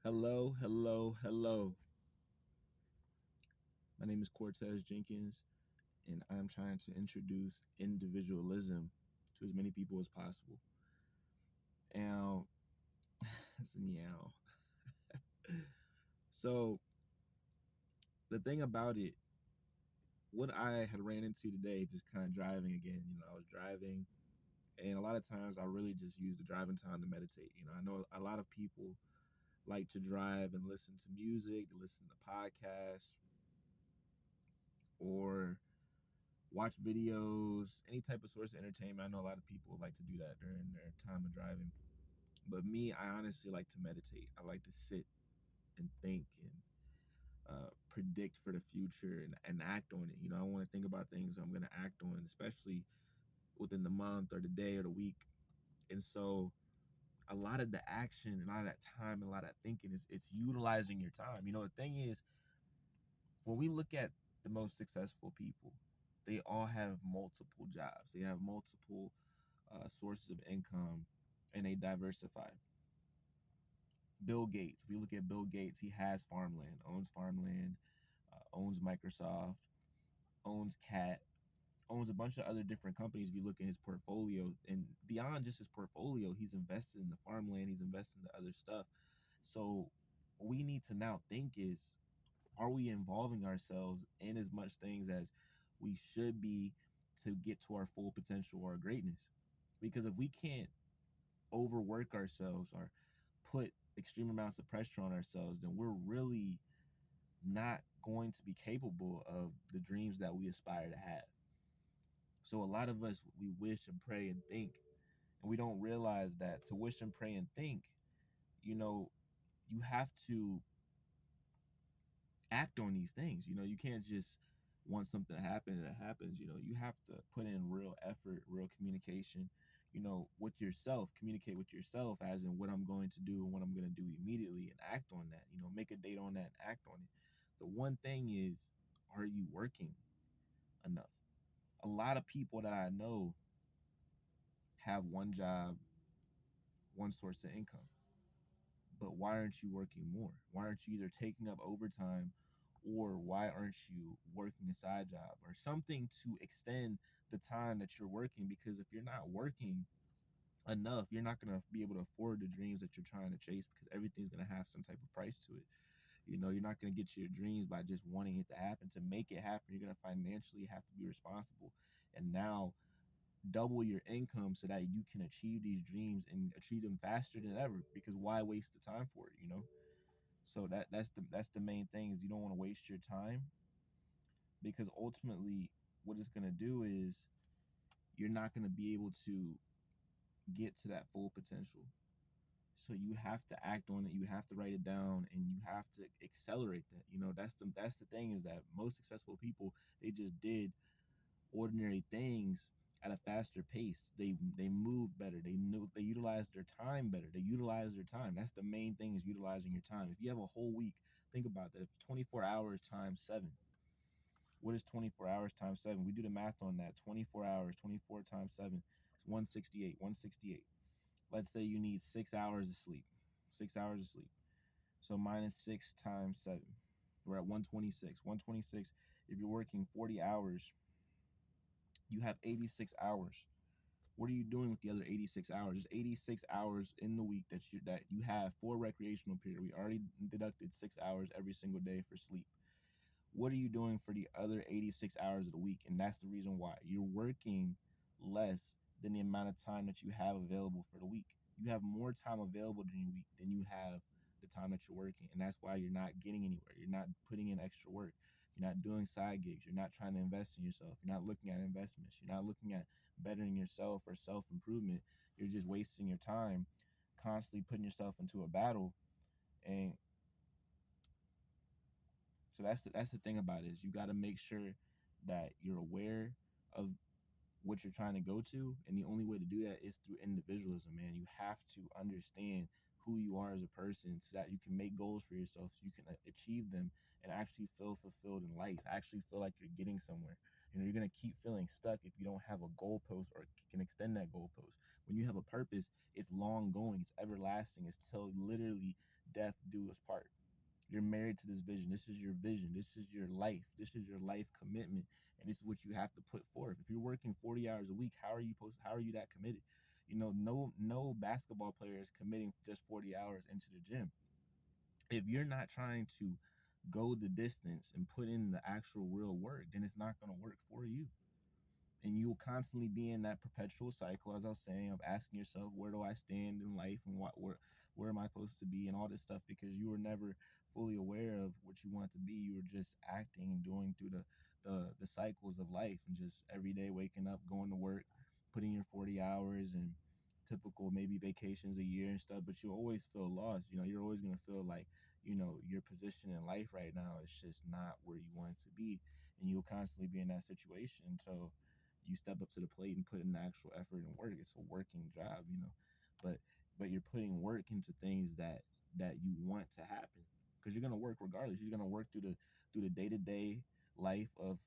Hello, hello, hello. My name is Cortez Jenkins, and I'm trying to introduce individualism to as many people as possible. And yeah. So the thing about it, what I had ran into today, just kind of driving again. I was driving, and a lot of times I really just use the driving time to meditate. I know a lot of people like to drive and listen to music, to listen to podcasts, or watch videos, any type of source of entertainment. I know a lot of people like to do that during their time of driving. But me, I honestly like to meditate. I like to sit and think and predict for the future and act on it. I want to think about things I'm going to act on, especially within the month or the day or the week. And so a lot of the action, a lot of that time, and a lot of that thinking is it's utilizing your time. The thing is, when we look at the most successful people, they all have multiple jobs. They have multiple sources of income, and they diversify. Bill Gates. If you look at Bill Gates, he has farmland, owns Microsoft, owns Cat, owns a bunch of other different companies. If you look at his portfolio, and beyond just his portfolio, he's invested in the farmland, he's invested in the other stuff. So what we need to now think is, are we involving ourselves in as much things as we should be to get to our full potential or greatness? Because if we can't overwork ourselves or put extreme amounts of pressure on ourselves, then we're really not going to be capable of the dreams that we aspire to have. So a lot of us, we wish and pray and think, and we don't realize that to wish and pray and think, you know, you have to act on these things. You can't just want something to happen and it happens. You have to put in real effort, real communication, with yourself. Communicate with yourself, as in what I'm going to do and what I'm going to do immediately, and act on that. Make a date on that and act on it. The one thing is, are you working enough? A lot of people that I know have one job, one source of income. But why aren't you working more? Why aren't you either taking up overtime, or why aren't you working a side job or something to extend the time that you're working? Because if you're not working enough, you're not going to be able to afford the dreams that you're trying to chase, because everything's going to have some type of price to it. You're not going to get your dreams by just wanting it to happen. To make it happen, you're going to financially have to be responsible, and now double your income so that you can achieve these dreams and achieve them faster than ever. Because why waste the time for it? So that's the main thing, is you don't want to waste your time, because ultimately what it's going to do is you're not going to be able to get to that full potential. So you have to act on it, you have to write it down, and you have to accelerate that. That's the thing, is that most successful people, they just did ordinary things at a faster pace. They move better. They utilize their time better. They utilize their time. That's the main thing, is utilizing your time. If you have a whole week, think about that. If 24 hours times 7, what is 24 hours times 7? We do the math on that. 24 hours, 24 times 7, it's 168. 168. Let's say you need 6 hours of sleep. 6 hours of sleep. So minus 6 times 7. We're at 126. 126. If you're working 40 hours, you have 86 hours. What are you doing with the other 86 hours? There's 86 hours in the week that you have for recreational period. We already deducted 6 hours every single day for sleep. What are you doing for the other 86 hours of the week? And that's the reason why you're working less than the amount of time that you have available for the week. You have more time available during the week than you have the time that you're working. And that's why you're not getting anywhere. You're not putting in extra work. You're not doing side gigs. You're not trying to invest in yourself. You're not looking at investments. You're not looking at bettering yourself or self-improvement. You're just wasting your time, constantly putting yourself into a battle. And so that's the thing about it, is you got to make sure that you're aware of what you're trying to go to, and the only way to do that is through individualism, man. You have to understand who you are as a person, so that you can make goals for yourself, so you can achieve them and actually feel fulfilled in life, actually feel like you're getting somewhere. You're going to keep feeling stuck if you don't have a goalpost or can extend that goalpost. When you have a purpose, it's long going, it's everlasting, it's till literally death do us part. You're married to this vision. This is your vision. This is your life. This is your life commitment, and this is what you have to put forth. If you're working 40 hours a week, how are you that committed? You know, no basketball player is committing just 40 hours into the gym. If you're not trying to go the distance and put in the actual real work, then it's not going to work for you. And you'll constantly be in that perpetual cycle, as I was saying, of asking yourself, where do I stand in life, and where am I supposed to be, and all this stuff, because you were never fully aware of what you want to be. You were just acting and doing through the cycles of life, and just every day waking up, going to work, putting your 40 hours and typical maybe vacations a year and stuff, but you always feel lost. You know, you're always going to feel like, you know, your position in life right now is just not where you want it to be, and you'll constantly be in that situation until you step up to the plate and put in the actual effort and work. It's a working job, you know, but you're putting work into things that you want to happen, because you're gonna work regardless. You're gonna work through the day-to-day life of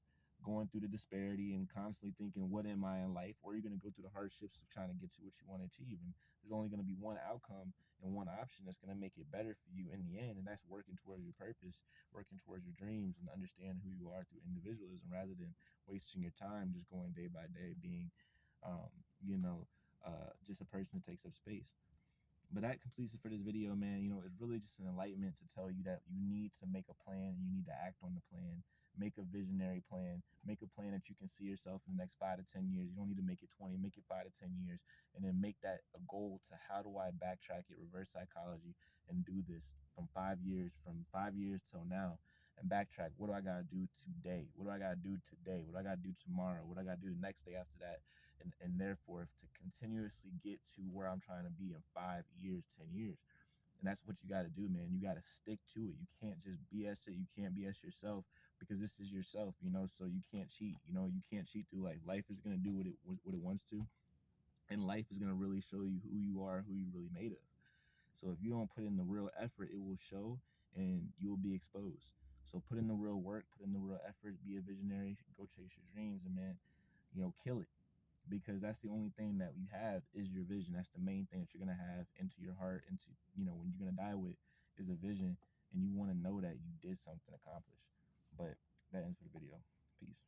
going through the disparity and constantly thinking, what am I in life? Or you're gonna go through the hardships of trying to get to what you want to achieve. And there's only gonna be one outcome and one option that's gonna make it better for you in the end, and that's working towards your purpose, working towards your dreams, and understand who you are through individualism, rather than wasting your time just going day by day being, um, you know, just a person that takes up space. But that completes it for this video, man. You know, it's really just an enlightenment to tell you that you need to make a plan and you need to act on the plan. Make a visionary plan. Make a plan that you can see yourself in the next 5 to 10 years. You don't need to make it 20, make it 5 to 10 years. And then make that a goal to, how do I backtrack it, reverse psychology, and do this from 5 years till now, and backtrack. What do I got to do today? What do I got to do today? What do I got to do tomorrow? What do I got to do the next day after that? And therefore to continuously get to where I'm trying to be in 5 years, 10 years. And that's what you got to do, man. You got to stick to it. You can't just BS it. You can't BS yourself, because this is yourself, you know, so you can't cheat. You know, you can't cheat through life. Life is going to do what it wants to. And life is going to really show you who you are, who you're really made of. So if you don't put in the real effort, it will show and you will be exposed. So put in the real work, put in the real effort, be a visionary, go chase your dreams, and man, you know, kill it, because that's the only thing that you have is your vision. That's the main thing that you're gonna have into your heart, into, you know, when you're gonna die with, is a vision, and you want to know that you did something accomplished. But that ends for the video. Peace.